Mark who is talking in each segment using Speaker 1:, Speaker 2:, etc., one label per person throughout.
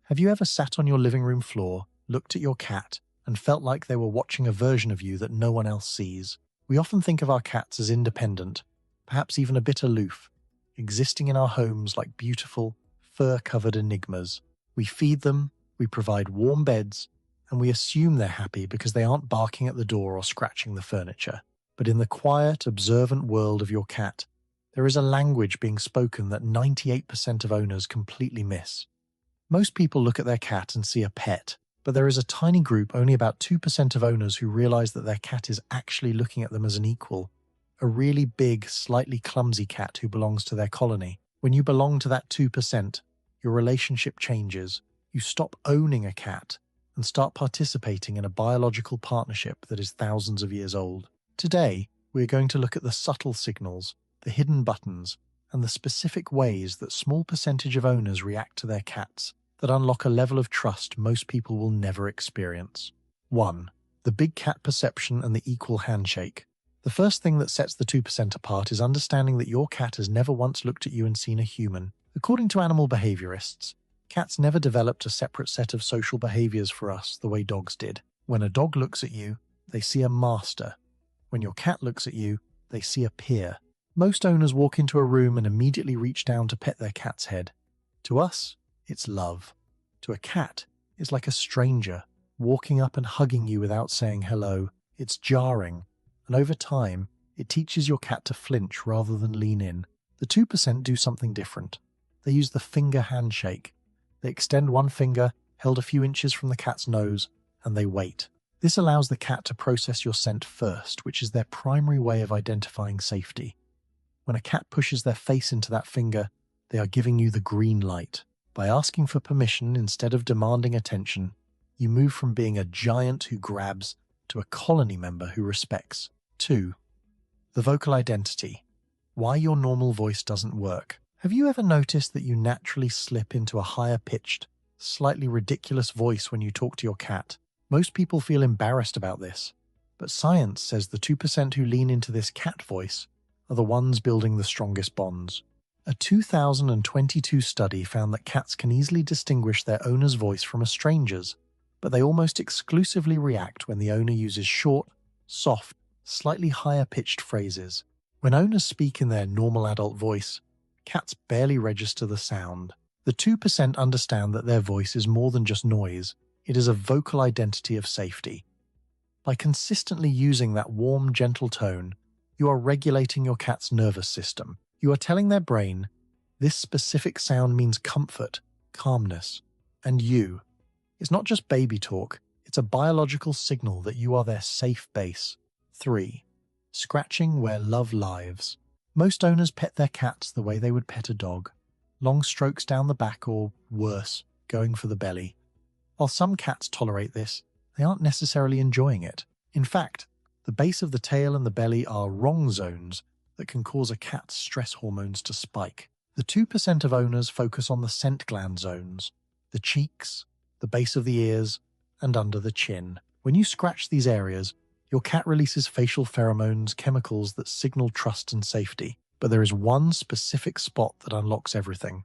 Speaker 1: Have you ever sat on your living room floor, looked at your cat, and felt like they were watching a version of you that no one else sees? We often think of our cats as independent, perhaps even a bit aloof, existing in our homes like beautiful, fur-covered enigmas. We feed them, we provide warm beds, and we assume they're happy because they aren't barking at the door or scratching the furniture. But in the quiet, observant world of your cat, there is a language being spoken that 98% of owners completely miss. Most people look at their cat and see a pet, but there is a tiny group, only about 2% of owners, who realize that their cat is actually looking at them as an equal. A really big, slightly clumsy cat who belongs to their colony. When you belong to that 2%, your relationship changes. You stop owning a cat and start participating in a biological partnership that is thousands of years old. Today, we are going to look at the subtle signals, the hidden buttons, and the specific ways that small percentage of owners react to their cats that unlock a level of trust most people will never experience. 1. The big cat perception and the equal handshake. The first thing that sets the 2% apart is understanding that your cat has never once looked at you and seen a human. According to animal behaviorists, cats never developed a separate set of social behaviors for us the way dogs did. When a dog looks at you, they see a master. When your cat looks at you, they see a peer. Most owners walk into a room and immediately reach down to pet their cat's head. To us, it's love. To a cat, it's like a stranger walking up and hugging you without saying hello. It's jarring, and over time, it teaches your cat to flinch rather than lean in. The 2% do something different. They use the finger handshake. They extend one finger, held a few inches from the cat's nose, and they wait. This allows the cat to process your scent first, which is their primary way of identifying safety. When a cat pushes their face into that finger, they are giving you the green light. By asking for permission instead of demanding attention, you move from being a giant who grabs to a colony member who respects. 2. The vocal identity. Why your normal voice doesn't work. Have you ever noticed that you naturally slip into a higher-pitched, slightly ridiculous voice when you talk to your cat? Most people feel embarrassed about this, but science says the 2% who lean into this cat voice are the ones building the strongest bonds. A 2022 study found that cats can easily distinguish their owner's voice from a stranger's, but they almost exclusively react when the owner uses short, soft, slightly higher-pitched phrases. When owners speak in their normal adult voice, cats barely register the sound. The 2% understand that their voice is more than just noise. It is a vocal identity of safety. By consistently using that warm, gentle tone, you are regulating your cat's nervous system. You are telling their brain, this specific sound means comfort, calmness, and you. It's not just baby talk, it's a biological signal that you are their safe base. 3. Scratching where love lives. Most owners pet their cats the way they would pet a dog. Long strokes down the back or, worse, going for the belly. While some cats tolerate this, they aren't necessarily enjoying it. In fact, the base of the tail and the belly are wrong zones that can cause a cat's stress hormones to spike. The 2% of owners focus on the scent gland zones, the cheeks, the base of the ears, and under the chin. When you scratch these areas, your cat releases facial pheromones, chemicals that signal trust and safety. But there is one specific spot that unlocks everything.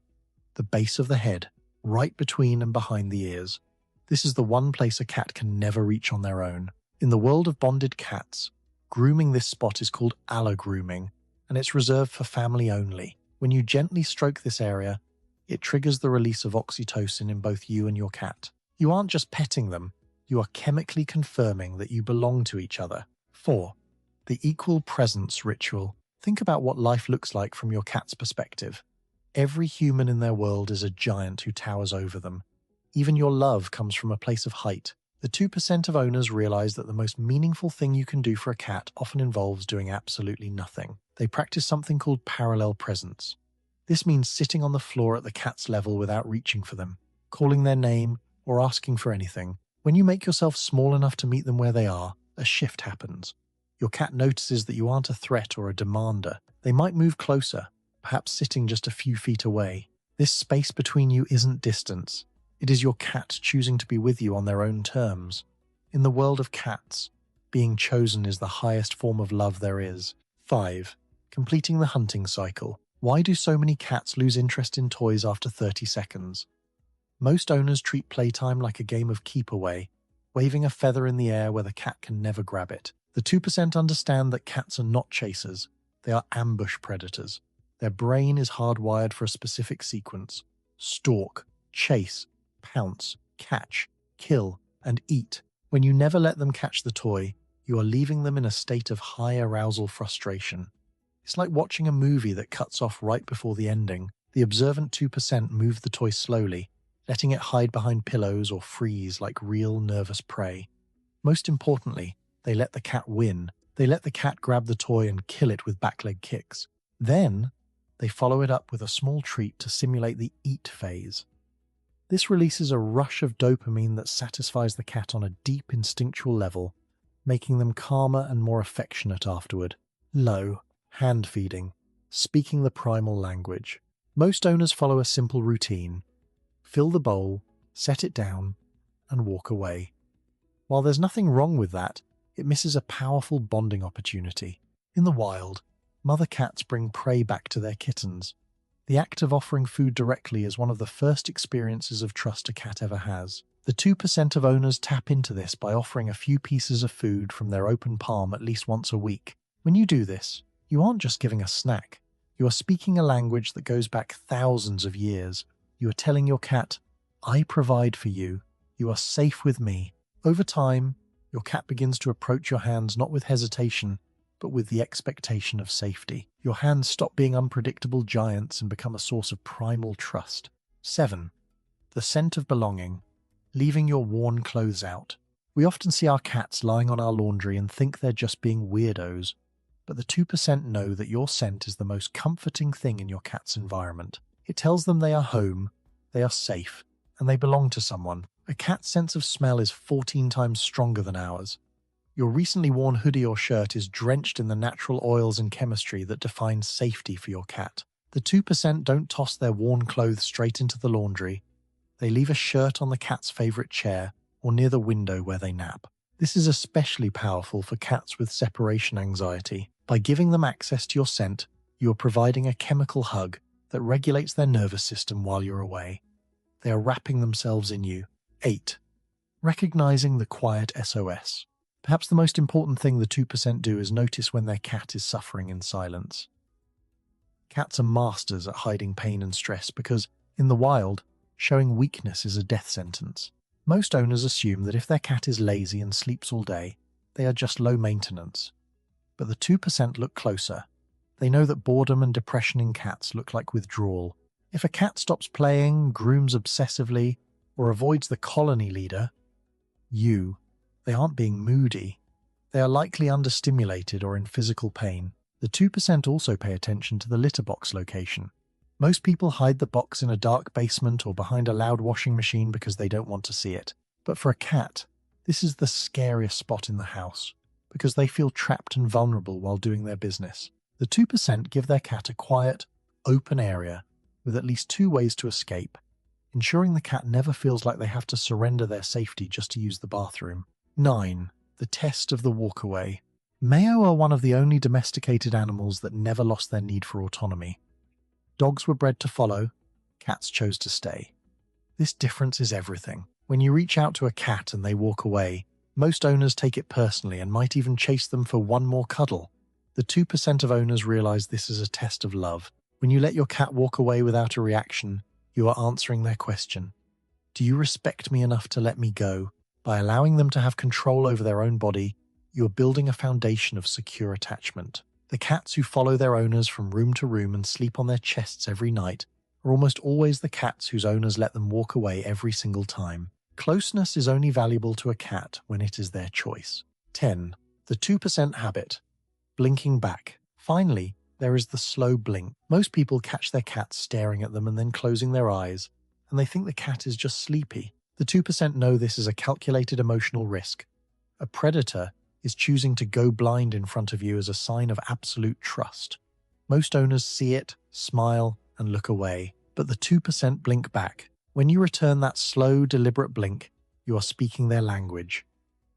Speaker 1: The base of the head, right between and behind the ears. This is the one place a cat can never reach on their own. In the world of bonded cats, grooming this spot is called allogrooming, and it's reserved for family only. When you gently stroke this area, it triggers the release of oxytocin in both you and your cat. You aren't just petting them, you are chemically confirming that you belong to each other. 4. The equal presence ritual. Think about what life looks like from your cat's perspective. Every human in their world is a giant who towers over them. Even your love comes from a place of height. The 2% of owners realize that the most meaningful thing you can do for a cat often involves doing absolutely nothing. They practice something called parallel presence. This means sitting on the floor at the cat's level without reaching for them, calling their name, or asking for anything. When you make yourself small enough to meet them where they are, a shift happens. Your cat notices that you aren't a threat or a demander. They might move closer, perhaps sitting just a few feet away. This space between you isn't distance. It is your cat choosing to be with you on their own terms. In the world of cats, being chosen is the highest form of love there is. 5. Completing the hunting cycle. Why do so many cats lose interest in toys after 30 seconds? Most owners treat playtime like a game of keep away, waving a feather in the air where the cat can never grab it. The 2% understand that cats are not chasers, they are ambush predators. Their brain is hardwired for a specific sequence: stalk, chase, pounce, catch, kill, and eat. When you never let them catch the toy, you are leaving them in a state of high arousal frustration. It's like watching a movie that cuts off right before the ending. The observant 2% move the toy slowly, letting it hide behind pillows or freeze like real nervous prey. Most importantly, they let the cat win. They let the cat grab the toy and kill it with backleg kicks. Then, they follow it up with a small treat to simulate the eat phase. This releases a rush of dopamine that satisfies the cat on a deep instinctual level, making them calmer and more affectionate afterward. Low, hand feeding, speaking the primal language. Most owners follow a simple routine: fill the bowl, set it down, and walk away. While there's nothing wrong with that, it misses a powerful bonding opportunity. In the wild, mother cats bring prey back to their kittens. The act of offering food directly is one of the first experiences of trust a cat ever has. The 2% of owners tap into this by offering a few pieces of food from their open palm at least once a week. When you do this, you aren't just giving a snack. You are speaking a language that goes back thousands of years. You are telling your cat, "I provide for you. You are safe with me." Over time, your cat begins to approach your hands not with hesitation, but with the expectation of safety. Your hands stop being unpredictable giants and become a source of primal trust. 7. The scent of belonging. Leaving your worn clothes out. We often see our cats lying on our laundry and think they're just being weirdos, but the 2% know that your scent is the most comforting thing in your cat's environment. It tells them they are home, they are safe, and they belong to someone. A cat's sense of smell is 14 times stronger than ours. Your recently worn hoodie or shirt is drenched in the natural oils and chemistry that define safety for your cat. The 2% don't toss their worn clothes straight into the laundry. They leave a shirt on the cat's favorite chair or near the window where they nap. This is especially powerful for cats with separation anxiety. By giving them access to your scent, you are providing a chemical hug that regulates their nervous system while you're away. They are wrapping themselves in you. 8. Recognizing the quiet SOS. Perhaps the most important thing the 2% do is notice when their cat is suffering in silence. Cats are masters at hiding pain and stress because, in the wild, showing weakness is a death sentence. Most owners assume that if their cat is lazy and sleeps all day, they are just low maintenance. But the 2% look closer. They know that boredom and depression in cats look like withdrawal. If a cat stops playing, grooms obsessively, or avoids the colony leader, they aren't being moody. They are likely understimulated or in physical pain. The 2% also pay attention to the litter box location. Most people hide the box in a dark basement or behind a loud washing machine because they don't want to see it. But for a cat, this is the scariest spot in the house, because they feel trapped and vulnerable while doing their business. The 2% give their cat a quiet, open area with at least 2 ways to escape, ensuring the cat never feels like they have to surrender their safety just to use the bathroom. 9. The test of the walkaway. Mayo are one of the only domesticated animals that never lost their need for autonomy. Dogs were bred to follow, cats chose to stay. This difference is everything. When you reach out to a cat and they walk away, most owners take it personally and might even chase them for one more cuddle. The 2% of owners realize this is a test of love. When you let your cat walk away without a reaction, you are answering their question. Do you respect me enough to let me go? By allowing them to have control over their own body, you are building a foundation of secure attachment. The cats who follow their owners from room to room and sleep on their chests every night are almost always the cats whose owners let them walk away every single time. Closeness is only valuable to a cat when it is their choice. 10. The 2% habit. Blinking back. Finally, there is the slow blink. Most people catch their cat staring at them and then closing their eyes, and they think the cat is just sleepy. The 2% know this is a calculated emotional risk. A predator is choosing to go blind in front of you as a sign of absolute trust. Most owners see it, smile, and look away, but the 2% blink back. When you return that slow, deliberate blink, you are speaking their language.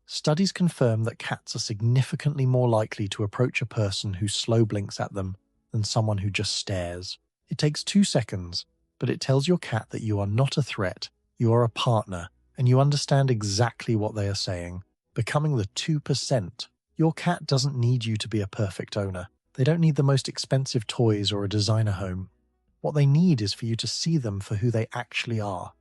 Speaker 1: Studies confirm that cats are significantly more likely to approach a person who slow blinks at them than someone who just stares. It takes 2 seconds, but it tells your cat that you are not a threat You are a partner, and you understand exactly what they are saying. Becoming the 2%. Your cat doesn't need you to be a perfect owner. They don't need the most expensive toys or a designer home. What they need is for you to see them for who they actually are.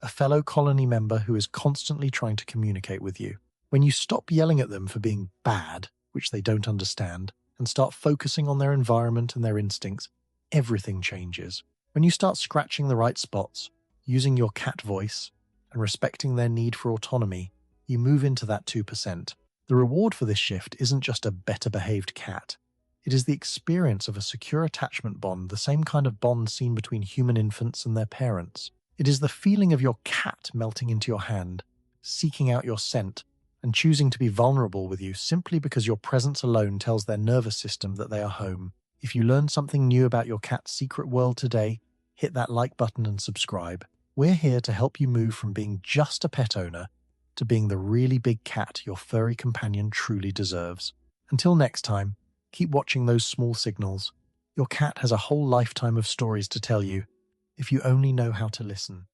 Speaker 1: A fellow colony member who is constantly trying to communicate with you. When you stop yelling at them for being bad, which they don't understand, and start focusing on their environment and their instincts, everything changes. When you start scratching the right spots, using your cat voice, and respecting their need for autonomy, you move into that 2%. The reward for this shift isn't just a better behaved cat. It is the experience of a secure attachment bond, the same kind of bond seen between human infants and their parents. It is the feeling of your cat melting into your hand, seeking out your scent, and choosing to be vulnerable with you simply because your presence alone tells their nervous system that they are home. If you learned something new about your cat's secret world today, hit that like button and subscribe. We're here to help you move from being just a pet owner to being the really big cat your furry companion truly deserves. Until next time, keep watching those small signals. Your cat has a whole lifetime of stories to tell you if you only know how to listen.